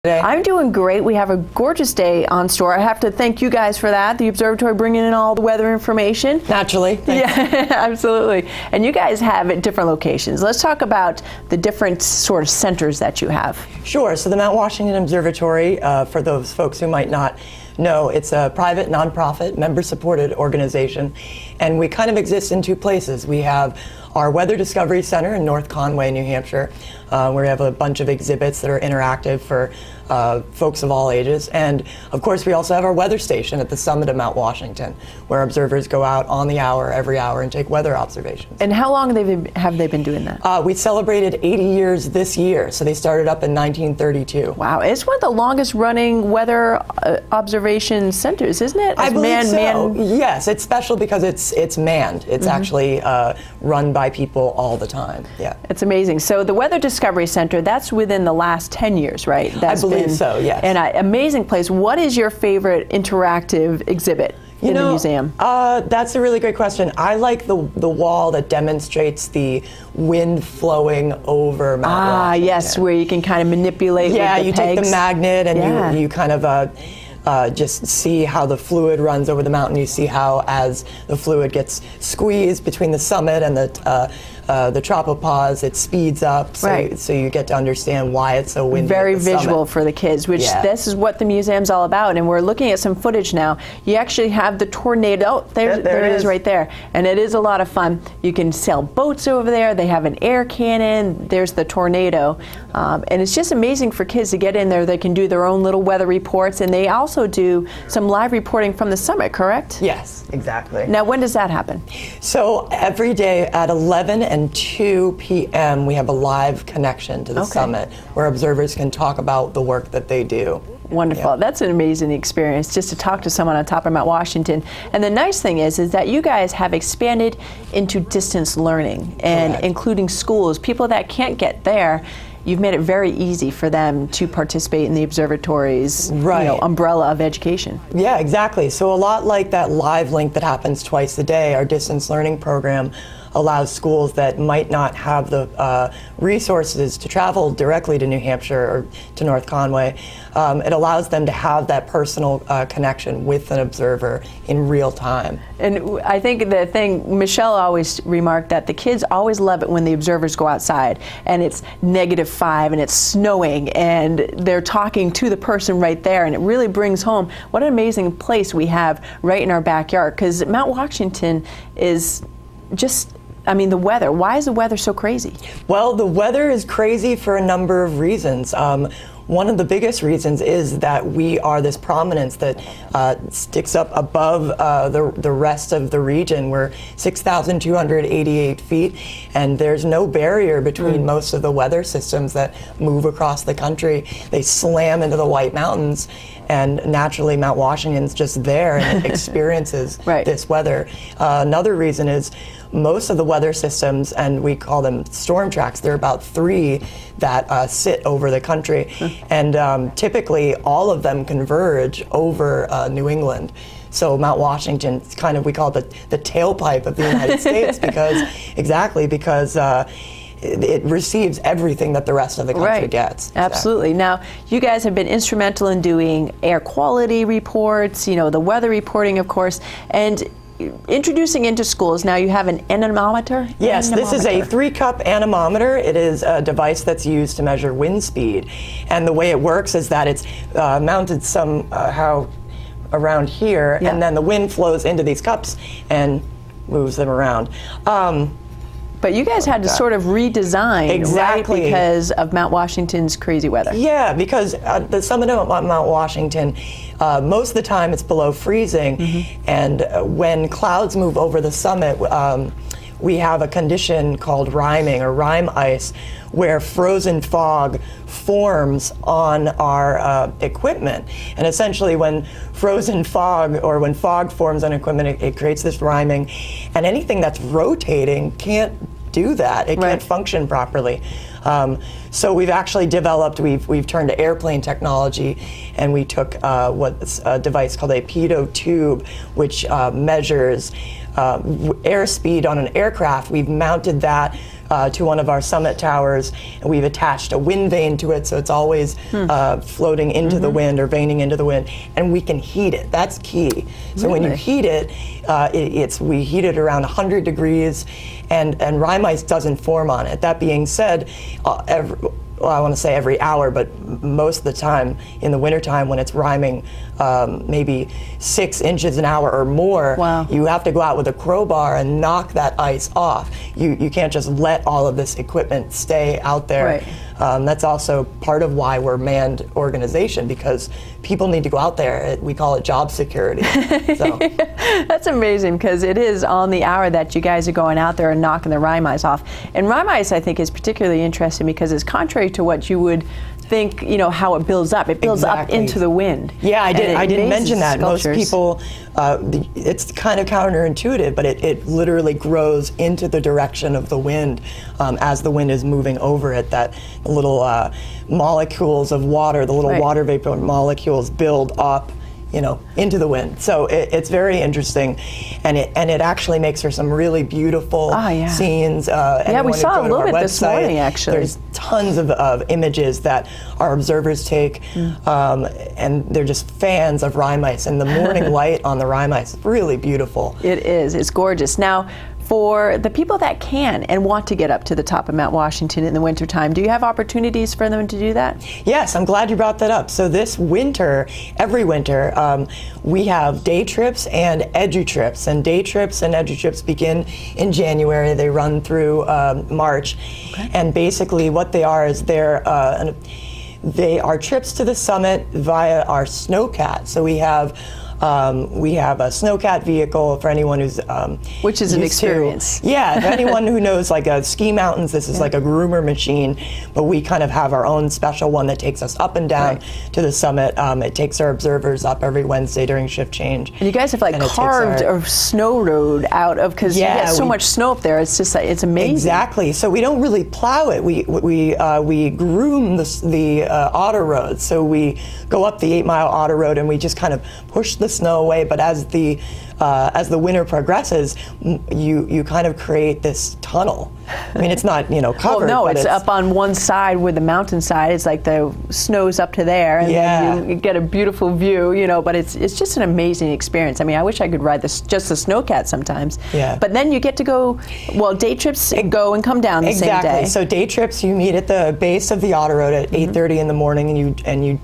I'm doing great. We have a gorgeous day on store. I have to thank you guys for that. The observatory bringing in all the weather information. Naturally. Yeah, absolutely. And you guys have at different locations. Let's talk about the different sort of centers that you have. Sure. So the Mount Washington Observatory, for those folks who might not know, it's a private, nonprofit, member-supported organization, and we kind of exist in two places. We have our Weather Discovery Center in North Conway, New Hampshire, where we have a bunch of exhibits that are interactive for folks of all ages. And of course, we also have our weather station at the summit of Mount Washington, where observers go out on the hour, every hour, and take weather observations. And how long have they been doing that? We celebrated 80 years this year, so they started up in 1932. Wow, it's one of the longest running weather observation centers, isn't it? I believe so. Yes, it's special because it's manned. It's actually run by people all the time. Yeah, it's amazing. So the Weather Discovery Center, that's within the last 10 years, right? I believe so, yes. And an amazing place. What is your favorite interactive exhibit in the museum? That's a really great question. I like the wall that demonstrates the wind flowing over Mount Washington. Yes, where you can kind of manipulate with the you pegs. take the magnet and you kind of just see how the fluid runs over the mountain. You see how, as the fluid gets squeezed between the summit and the tropopause, it speeds up. So you get to understand why it's so windy. Very visual for the kids, which this is what the museum's all about. And we're looking at some footage now. You actually have the tornado. Oh, there it is right there. And it is a lot of fun. You can sail boats over there. They have an air cannon. There's the tornado. And it's just amazing for kids to get in there. They can do their own little weather reports. And they also do some live reporting from the summit, correct? Yes, exactly. Now, when does that happen? So every day at 11 and 2 p.m. we have a live connection to the summit where observers can talk about the work that they do. Wonderful. Yeah. That's an amazing experience just to talk to someone on top of Mount Washington. And the nice thing is that you guys have expanded into distance learning and including schools, people that can't get there. You've made it very easy for them to participate in the observatory's umbrella of education. Yeah, exactly. So a lot like that live link that happens twice a day, our distance learning program allows schools that might not have the resources to travel directly to New Hampshire or to North Conway. It allows them to have that personal connection with an observer in real time. And I think the thing, Michelle always remarked that the kids always love it when the observers go outside and it's -5 and it's snowing and they're talking to the person right there, and it really brings home what an amazing place we have right in our backyard, because Mount Washington is just, I mean, the weather. Why is the weather so crazy? Well, the weather is crazy for a number of reasons. One of the biggest reasons is that we are this prominence that sticks up above the rest of the region. We're 6,288 feet, and there's no barrier between most of the weather systems that move across the country. They slam into the White Mountains, and naturally Mount Washington's just there and it experiences this weather. Another reason is most of the weather systems, and we call them storm tracks, there are about 3 that sit over the country, and typically all of them converge over New England. So Mount Washington, kind of, we call it the tailpipe of the United States because it receives everything that the rest of the country gets. Absolutely. Now, you guys have been instrumental in doing air quality reports, the weather reporting, of course, and introducing into schools. Now you have an anemometer? Yes, this is a 3-cup anemometer. It is a device that's used to measure wind speed. And the way it works is that it's mounted somehow around here, and then the wind flows into these cups and moves them around. But you guys had to sort of redesign, right, because of Mount Washington's crazy weather. Yeah, because the summit of Mount Washington, most of the time it's below freezing, and when clouds move over the summit, we have a condition called riming or rime ice, where frozen fog forms on our equipment. And essentially when frozen fog, or when fog forms on equipment, it creates this riming, and anything that's rotating can't do that. It can't function properly. So we've actually developed, we've turned to airplane technology, and we took what's a device called a pitot tube, which measures airspeed on an aircraft. We've mounted that to one of our summit towers, and we've attached a wind vane to it, so it's always floating into the wind or veining into the wind, and we can heat it. That's key. So when you heat it, we heat it around 100 degrees, and rime ice doesn't form on it. That being said, well, I want to say every hour, but most of the time in the wintertime when it's riming maybe 6 inches an hour or more, you have to go out with a crowbar and knock that ice off. You can't just let all of this equipment stay out there. That's also part of why we're a manned organization, because people need to go out there. We call it job security. So. That's amazing, because it is on the hour that you guys are going out there and knocking the rime ice off. And rime ice, I think, is particularly interesting because it's contrary to what you would think, you know, how it builds up. It builds up into the wind. Yeah, I didn't mention that. Sculptures. Most people, it's kind of counterintuitive, but it literally grows into the direction of the wind as the wind is moving over it. That little molecules of water, the little water vapor molecules build up, you know, into the wind. So it's very interesting, and it actually makes for some really beautiful scenes. Yeah, we saw a little bit this morning, actually. There's tons of images that our observers take, and they're just fans of rime ice, and the morning light on the rime ice is really beautiful. It is. It's gorgeous. Now, for the people that can and want to get up to the top of Mount Washington in the wintertime, do you have opportunities for them to do that? Yes, I'm glad you brought that up. So this winter, every winter, we have day trips and edu-trips. And day trips and edu-trips begin in January. They run through March. And basically what they are is they are trips to the summit via our snowcat. So we have a snowcat vehicle for anyone who's which is an experience. Yeah, for anyone who knows like ski mountains, this is like a groomer machine, but we kind of have our own special one that takes us up and down to the summit. It takes our observers up every Wednesday during shift change. And you guys have like carved a snow road out of, because you get so much snow up there. It's just it's amazing. Exactly. So we don't really plow it. We groom the auto road. So we go up the 8-mile auto road and we just kind of push the snow away, but as the winter progresses, you kind of create this tunnel. I mean, it's not, you know, covered. Well, no, it's up on one side with the mountainside. It's like the snow's up to there, and then you get a beautiful view, you know. But it's just an amazing experience. I mean, I wish I could ride just the snowcat sometimes. Yeah. But then you get to go. Well, day trips go and come down the same day. Exactly. So day trips, you meet at the base of the auto road at 8:30 in the morning, and you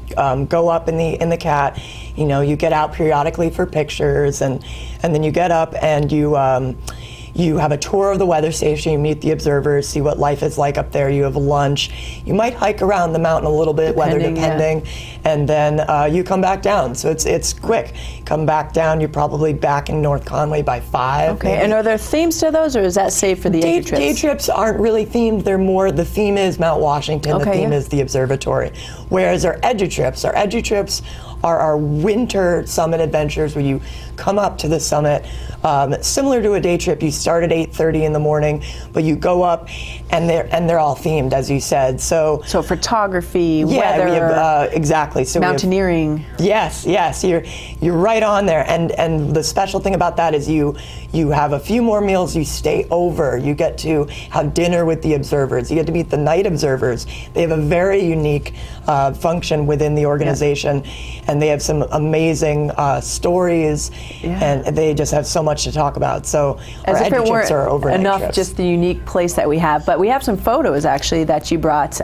go up in the cat. You know, you get out periodically for pictures, and then you get up and you have a tour of the weather station, you meet the observers, see what life is like up there, you have lunch, you might hike around the mountain a little bit, weather depending, and then you come back down. So it's quick. Come back down, you're probably back in North Conway by 5. Okay, maybe. And are there themes to those, or is that safe for the day trips? Day trips aren't really themed, they're more, the theme is Mount Washington, the theme is the observatory. Whereas our edu-trips are our winter summit adventures where you come up to the summit. Similar to a day trip, you start at 8:30 in the morning, but you go up and they're all themed, as you said. So photography, weather, we have, exactly. So mountaineering. Yes, you're right on there. And the special thing about that is you have a few more meals, you stay over, you get to have dinner with the observers, you get to meet the night observers. They have a very unique function within the organization, and they have some amazing stories, and they just have so much to talk about. So as our if it weren't are overnight enough trips. Just the unique place that we have, but we have some photos actually that you brought.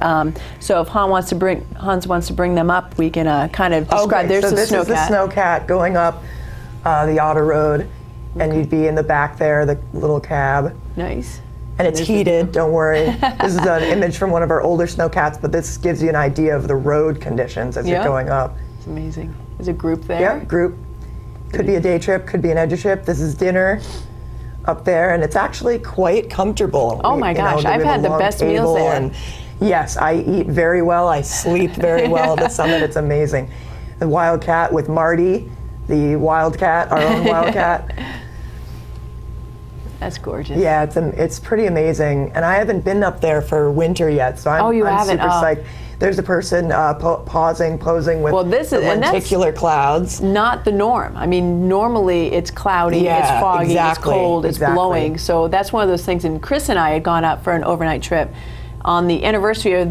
So if Hans wants to bring them up, we can kind of describe. There's so the this snowcat. is the snowcat going up the auto road, and you'd be in the back there, the little cab. Nice. And it's heated, don't worry. This is an image from one of our older snowcats, but this gives you an idea of the road conditions as you're going up. It's amazing. There's a group there. Yeah, group. Could be a day trip, could be an edu trip. This is dinner up there, and it's actually quite comfortable. Oh my gosh, I've had the best meals there. And yes, I eat very well, I sleep very well at the summit, it's amazing. The Wildcat with Marty, the Wildcat, our own Wildcat. That's gorgeous. Yeah, it's pretty amazing, and I haven't been up there for winter yet, so I'm super psyched. there's a person posing with lenticular clouds. Not the norm. I mean, normally it's cloudy, it's foggy, it's cold, it's blowing. So that's one of those things. And Chris and I had gone up for an overnight trip on the anniversary of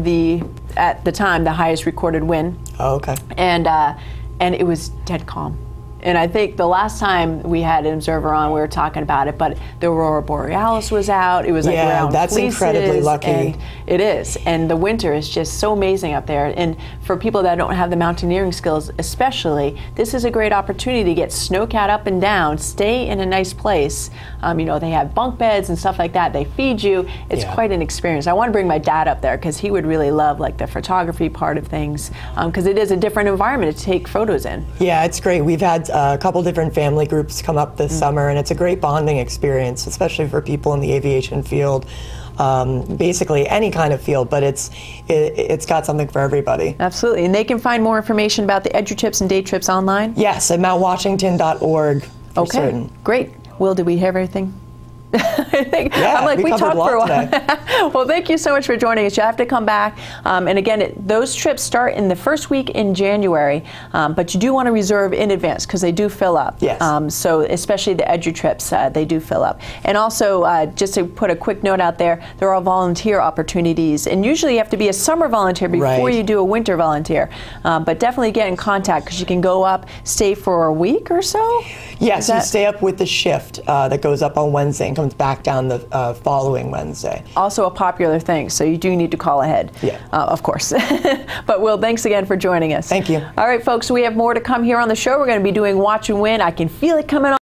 at the time, the highest recorded wind. Oh, okay. And it was dead calm. And I think the last time we had an observer on, we were talking about it, but the aurora borealis was out. It was like around that's fleeces, incredibly lucky. And it is. And the winter is just so amazing up there. And for people that don't have the mountaineering skills especially, this is a great opportunity to get snowcat up and down, stay in a nice place. You know, they have bunk beds and stuff like that. They feed you. It's quite an experience. I want to bring my dad up there because he would really love like the photography part of things, because it is a different environment to take photos in. Yeah, it's great. We've had a couple different family groups come up this summer, and it's a great bonding experience, especially for people in the aviation field. Basically any kind of field, but it's got something for everybody. Absolutely. And they can find more information about the EduTrips and day trips online? Yes, at mountwashington.org for certain. Great. Will, did we have everything? I think, I'm like, we talked for a while. Well, thank you so much for joining us. You have to come back. And again, those trips start in the first week in January, but you do want to reserve in advance because they do fill up. Yes. So especially the EduTrips, they do fill up. And also, just to put a quick note out there, there are volunteer opportunities. And usually you have to be a summer volunteer before you do a winter volunteer. But definitely get in contact because you can go up, stay for a week or so? Yes, you stay up with the shift that goes up on Wednesday and comes back down the following Wednesday. Also a popular thing, so you do need to call ahead. Yeah. Of course. But Will, thanks again for joining us. Thank you. All right, folks, we have more to come here on the show. We're going to be doing Watch and Win. I can feel it coming on.